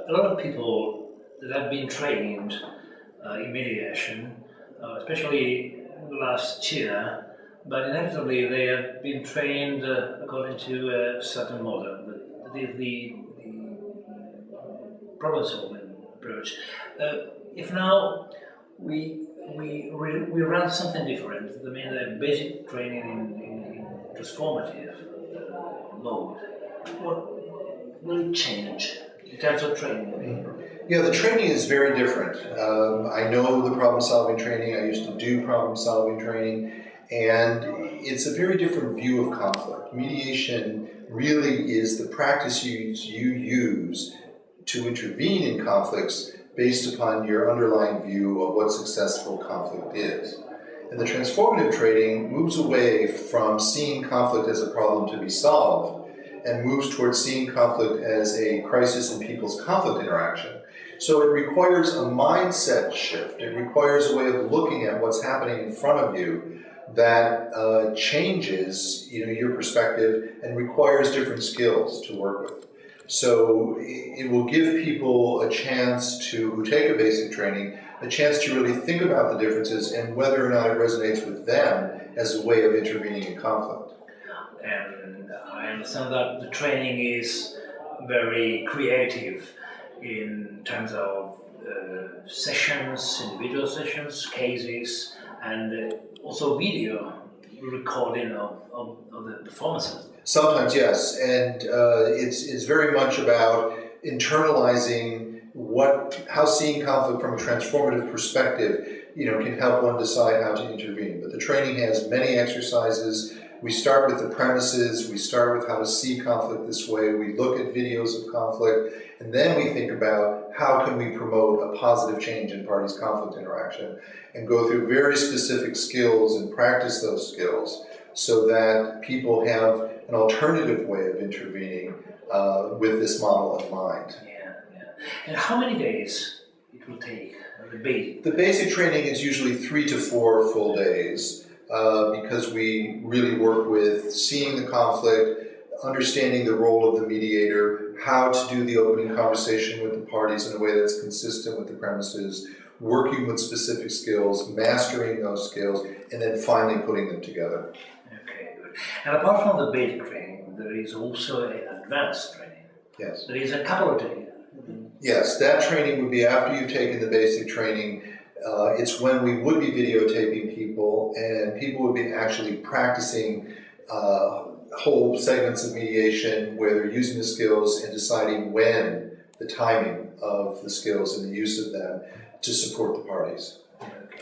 a lot of people that have been trained in mediation, especially last year, but inevitably they have been trained according to a certain model, the problem-solving approach. If now we run something different, I mean the basic training in transformative mode, what will it change in terms of training? Yeah, the training is very different. I know the problem-solving training. I used to do problem-solving training, and it's a very different view of conflict. Mediation really is the practice you use to intervene in conflicts based upon your underlying view of what successful conflict is. And the transformative training moves away from seeing conflict as a problem to be solved and moves towards seeing conflict as a crisis in people's conflict interaction. So it requires a mindset shift. It requires a way of looking at what's happening in front of you that changes your perspective and requires different skills to work with. So it will give people a chance who take a basic training, a chance to really think about the differences and whether or not it resonates with them as a way of intervening in conflict. And I understand that the training is very creative in terms of sessions, individual sessions, cases, and also video recording of the performances. Sometimes, yes, and it's very much about internalizing how seeing conflict from a transformative perspective, can help one decide how to intervene. But the training has many exercises. We start with the premises. We start with how to see conflict this way. We look at videos of conflict, and then we think about how can we promote a positive change in parties' conflict interaction, and go through very specific skills and practice those skills so that people have an alternative way of intervening with this model in mind. Yeah. And how many days it will take? The basic training is usually 3 to 4 full days because we really work with seeing the conflict, understanding the role of the mediator, how to do the opening conversation with the parties in a way that's consistent with the premises, working with specific skills, mastering those skills, and then finally putting them together. Okay, good. And apart from the basic training, there is also an advanced training. Yes. There is a couple of days. Yes, that training would be after you've taken the basic training. It's when we would be videotaping people, and people would be actually practicing whole segments of mediation where they're using the skills and deciding when, the timing of the skills and the use of them to support the parties. Okay.